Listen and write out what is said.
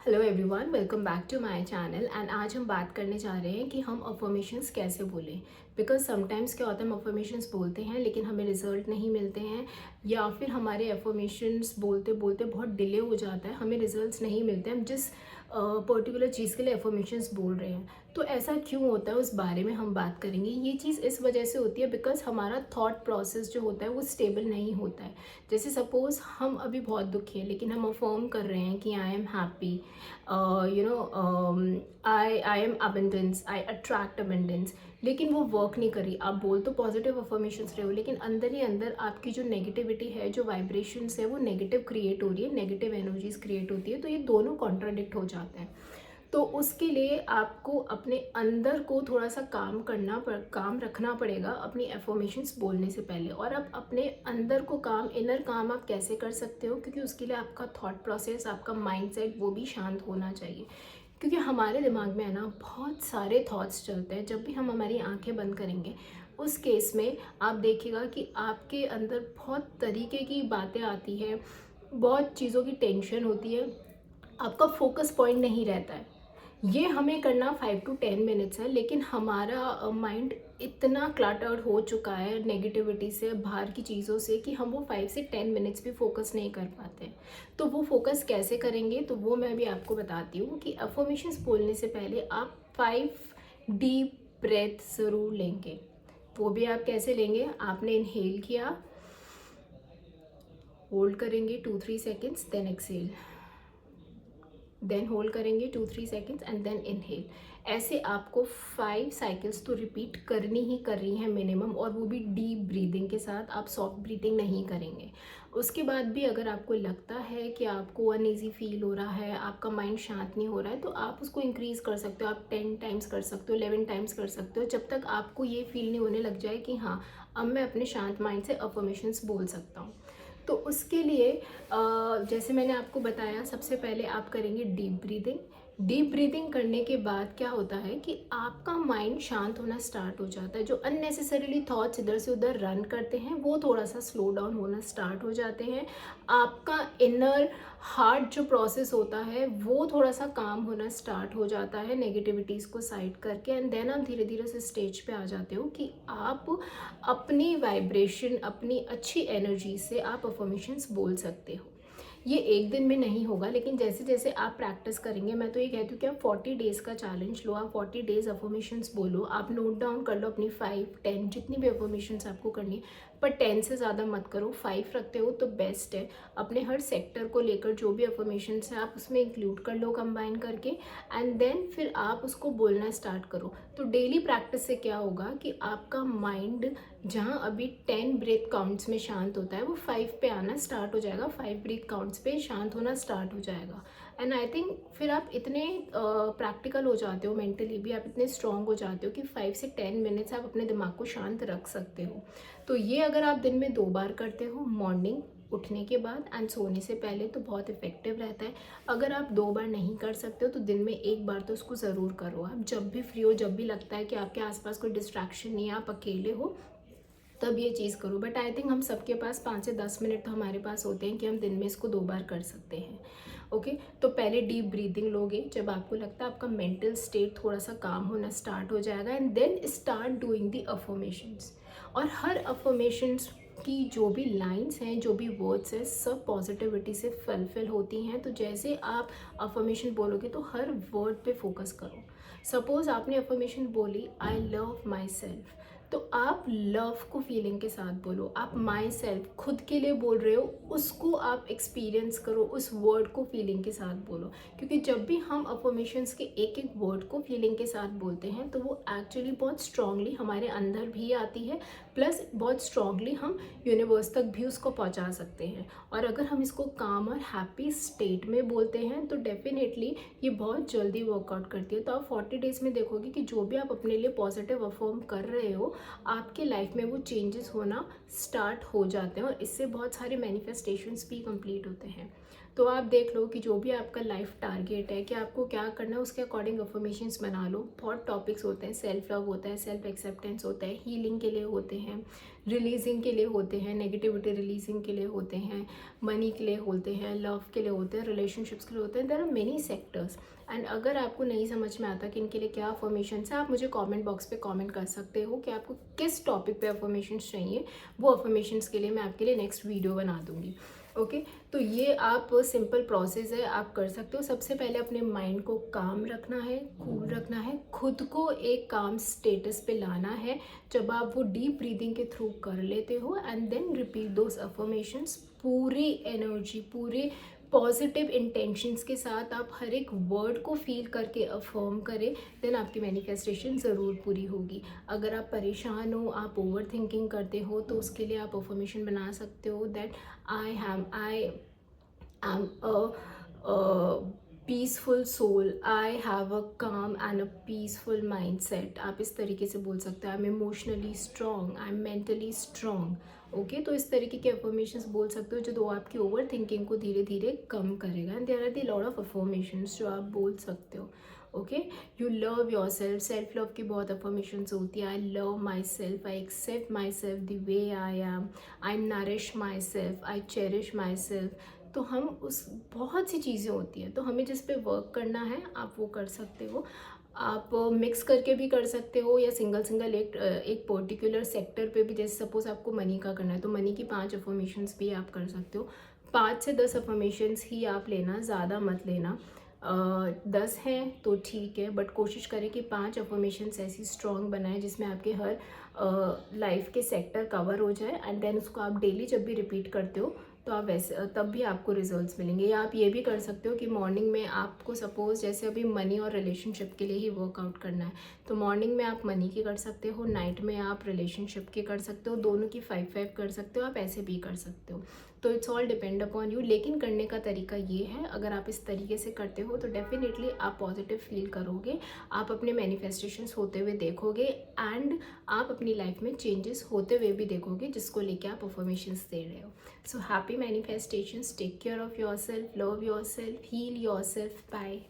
Hello everyone, welcome back to my channel. And आज हम बात करने जा रहे हैं कि हम अफर्मेशंस कैसे बोलें। बिकॉज समटाइम्स क्या होता है, हम अफर्मेशंस बोलते हैं लेकिन हमें रिजल्ट नहीं मिलते हैं, या फिर हमारे अफर्मेशंस बोलते बोलते बहुत डिले हो जाता है, हमें रिजल्ट्स नहीं मिलते हम जिस पर्टिकुलर चीज़ के लिए अफर्मेशंस बोल रहे हैं। तो ऐसा क्यों होता है, उस बारे में हम बात करेंगे। ये चीज़ इस वजह से होती है बिकॉज हमारा थॉट प्रोसेस जो होता है वो स्टेबल नहीं होता है। जैसे सपोज़ हम अभी बहुत दुखी हैं लेकिन हम अफर्म कर रहे हैं कि I am happy, I am abundance, I attract abundance, लेकिन वो वर्क नहीं करी। आप बोल तो पॉजिटिव अफर्मेशंस रहे हो लेकिन अंदर ही अंदर आपकी जो नेगेटिविटी है, जो वाइब्रेशंस है, वो नेगेटिव क्रिएट हो रही है, नेगेटिव एनर्जीज क्रिएट होती है। तो ये दोनों कॉन्ट्राडिक्ट हो जाते हैं। तो उसके लिए आपको अपने अंदर को थोड़ा सा काम रखना पड़ेगा अपनी एफर्मेशंस बोलने से पहले। और आप अपने अंदर को काम, इनर काम आप कैसे कर सकते हो, क्योंकि उसके लिए आपका थॉट प्रोसेस, आपका माइंडसेट वो भी शांत होना चाहिए। क्योंकि हमारे दिमाग में है ना बहुत सारे थॉट्स चलते हैं। जब भी हम हमारी आंखें बंद करेंगे उस केस में आप देखिएगा कि आपके अंदर बहुत तरीके की बातें आती है, बहुत चीज़ों की टेंशन होती है, आपका फोकस पॉइंट नहीं रहता है। ये हमें करना 5 to 10 मिनट्स है, लेकिन हमारा माइंड इतना क्लटर्ड हो चुका है नेगेटिविटी से, बाहर की चीज़ों से, कि हम वो 5 से 10 मिनट्स भी फोकस नहीं कर पाते। तो वो फोकस कैसे करेंगे, तो वो मैं भी आपको बताती हूँ कि अफर्मेशंस बोलने से पहले आप 5 डीप ब्रेथ ज़रूर लेंगे। वो भी आप कैसे लेंगे, आपने इनहेल किया, होल्ड करेंगे 2-3 seconds, then exhale, then hold करेंगे 2-3 सेकेंड्स एंड देन इनहेल। ऐसे आपको 5 साइकिल्स तो रिपीट करनी ही करनी है मिनिमम, और वो भी डीप ब्रीदिंग के साथ। आप सॉफ्ट ब्रीदिंग नहीं करेंगे। उसके बाद भी अगर आपको लगता है कि आपको अनईजी फील हो रहा है, आपका माइंड शांत नहीं हो रहा है, तो आप उसको इंक्रीज़ कर सकते हो। आप 10 टाइम्स कर सकते हो, 11 टाइम्स कर सकते हो, जब तक आपको ये फील नहीं होने लग जाए कि हाँ, अब मैं अपने शांत माइंड से अफर्मेशंस बोल सकता हूँ। तो उसके लिए जैसे मैंने आपको बताया, सबसे पहले आप करेंगे डीप ब्रीदिंग। डीप ब्रीदिंग करने के बाद क्या होता है कि आपका माइंड शांत होना स्टार्ट हो जाता है। जो अननेसेसरीली थॉट्स इधर से उधर रन करते हैं वो थोड़ा सा स्लो डाउन होना स्टार्ट हो जाते हैं। आपका इनर हार्ट जो प्रोसेस होता है वो थोड़ा सा काम होना स्टार्ट हो जाता है, नेगेटिविटीज़ को साइड करके। एंड देन आप धीरे धीरे से स्टेज पे आ जाते हो कि आप अपनी वाइब्रेशन, अपनी अच्छी एनर्जी से आप अफर्मेशंस बोल सकते हो। ये एक दिन में नहीं होगा, लेकिन जैसे जैसे आप प्रैक्टिस करेंगे, मैं तो ये कहती हूँ कि आप 40 डेज़ का चैलेंज लो। आप 40 डेज़ अफर्मेशंस बोलो, आप नोट डाउन कर लो अपनी 5-10 जितनी भी अफर्मेशंस आपको करनी है, पर 10 से ज़्यादा मत करो। 5 रखते हो तो बेस्ट है। अपने हर सेक्टर को लेकर जो भी अफर्मेशंस है आप उसमें इंक्लूड कर लो कंबाइन करके, एंड देन फिर आप उसको बोलना स्टार्ट करो। तो डेली प्रैक्टिस से क्या होगा कि आपका माइंड जहाँ अभी 10 ब्रेथ काउंट्स में शांत होता है वो 5 पे आना स्टार्ट हो जाएगा, 5 ब्रीथ काउंट्स पे शांत होना स्टार्ट हो जाएगा। एंड आई थिंक फिर आप इतने प्रैक्टिकल हो जाते हो, मेंटली भी आप इतने स्ट्रांग हो जाते हो कि 5 से 10 मिनट्स आप अपने दिमाग को शांत रख सकते हो। तो ये अगर आप दिन में 2 बार करते हो, मॉर्निंग उठने के बाद एंड सोने से पहले, तो बहुत इफेक्टिव रहता है। अगर आप 2 बार नहीं कर सकते हो तो दिन में 1 बार तो उसको ज़रूर करो। आप जब भी फ्री हो, जब भी लगता है कि आपके आसपास कोई डिस्ट्रैक्शन नहीं है, आप अकेले हो, तब ये चीज़ करो। बट आई थिंक हम सबके पास 5 से 10 मिनट तो हमारे पास होते हैं कि हम दिन में इसको 2 बार कर सकते हैं। ओके, तो पहले डीप ब्रीदिंग लोगे जब आपको लगता है आपका मेंटल स्टेट थोड़ा सा काम होना स्टार्ट हो जाएगा, and then start doing the affirmations. और हर अफर्मेशंस की जो भी लाइंस हैं, जो भी वर्ड्स हैं, सब पॉजिटिविटी से फुलफिल होती हैं। तो जैसे आप अफर्मेशन बोलोगे तो हर वर्ड पे फोकस करो। सपोज आपने अफर्मेशन बोली आई लव माई सेल्फ, तो आप लव को फीलिंग के साथ बोलो। आप माई सेल्फ खुद के लिए बोल रहे हो, उसको आप एक्सपीरियंस करो, उस वर्ड को फीलिंग के साथ बोलो। क्योंकि जब भी हम अफर्मेशंस के एक एक वर्ड को फीलिंग के साथ बोलते हैं तो वो एक्चुअली बहुत स्ट्रांगली हमारे अंदर भी आती है, प्लस बहुत स्ट्रांगली हम यूनिवर्स तक भी उसको पहुंचा सकते हैं। और अगर हम इसको काम और हैप्पी स्टेट में बोलते हैं तो डेफिनेटली ये बहुत जल्दी वर्कआउट करती है। तो आप 40 डेज़ में देखोगे कि जो भी आप अपने लिए पॉजिटिव अफर्म कर रहे हो, आपके लाइफ में वो चेंजेस होना स्टार्ट हो जाते हैं, और इससे बहुत सारे मैनिफेस्टेशंस भी कंप्लीट होते हैं। तो आप देख लो कि जो भी आपका लाइफ टारगेट है कि आपको क्या करना है, उसके अकॉर्डिंग अफर्मेशंस बना लो। बहुत टॉपिक्स होते हैं, सेल्फ लव होता है, सेल्फ एक्सेप्टेंस होता है, हीलिंग के लिए होते हैं, रिलीजिंग के लिए होते हैं, नेगेटिविटी रिलीजिंग के लिए होते हैं, मनी के लिए होते हैं, लव के लिए होते हैं, रिलेशनशिप्स के लिए होते हैं। There are many sectors. And अगर आपको नहीं समझ में आता कि इनके लिए क्या अफर्मेशंस है, आप मुझे कमेंट बॉक्स पे कमेंट कर सकते हो कि आपको किस टॉपिक पे अफर्मेशंस चाहिए। वो अफर्मेशंस के लिए मैं आपके लिए नेक्स्ट वीडियो बना दूंगी। ओके तो ये आप सिंपल प्रोसेस है, आप कर सकते हो। सबसे पहले अपने माइंड को काम रखना है, कूल रखना है, खुद को एक काम स्टेटस पे लाना है। जब आप वो डीप ब्रीदिंग के थ्रू कर लेते हो and then repeat those affirmations, पूरी एनर्जी, पूरे पॉजिटिव इंटेंशंस के साथ आप हर एक वर्ड को फील करके अफर्म करें, देन आपकी मैनिफेस्टेशन ज़रूर पूरी होगी। अगर आप परेशान हो, आप ओवर थिंकिंग करते हो, तो उसके लिए आप अफर्मेशन बना सकते हो that I am a peaceful soul, I have a calm and a peaceful mindset. आप इस तरीके से बोल सकते हो। I am emotionally strong, I am mentally strong. Okay तो इस तरीके के अफर्मेशंस बोल सकते हो जो दो आपकी ओवर थिंकिंग को धीरे धीरे कम करेगा। And there are the lot of affirmations जो आप बोल सकते हो। Okay you love yourself love की बहुत अफर्मेशंस होती है। I love myself, I accept myself the way I am, I nourish myself, I cherish myself. तो हम उस बहुत सी चीज़ें होती हैं, तो हमें जिस पे वर्क करना है आप वो कर सकते हो। आप मिक्स करके भी कर सकते हो या सिंगल सिंगल एक पर्टिकुलर सेक्टर पे भी। जैसे सपोज आपको मनी का करना है तो मनी की 5 अफर्मेशंस भी आप कर सकते हो। 5 से 10 अफर्मेशंस ही आप लेना, ज़्यादा मत लेना। 10 हैं तो ठीक है, बट कोशिश करें कि 5 अफर्मेशंस ऐसी स्ट्रॉन्ग बनाएं जिसमें आपके हर लाइफ के सेक्टर कवर हो जाए। एंड देन उसको आप डेली जब भी रिपीट करते हो तो आप वैसे तब भी आपको रिजल्ट्स मिलेंगे। या आप ये भी कर सकते हो कि मॉर्निंग में आपको सपोज जैसे अभी मनी और रिलेशनशिप के लिए ही वर्कआउट करना है तो मॉर्निंग में आप मनी की कर सकते हो, नाइट में आप रिलेशनशिप की कर सकते हो, दोनों की 5-5 कर सकते हो, आप ऐसे भी कर सकते हो। तो it's all depend upon you. लेकिन करने का तरीका ये है, अगर आप इस तरीके से करते हो तो डेफिनेटली आप पॉजिटिव फील करोगे, आप अपने मैनिफेस्टेशंस होते हुए देखोगे एंड आप अपनी लाइफ में चेंजेस होते हुए भी देखोगे जिसको लेके आप अफर्मेशंस दे रहे हो। So happy manifestations, take care of yourself, love yourself, heal yourself. Bye.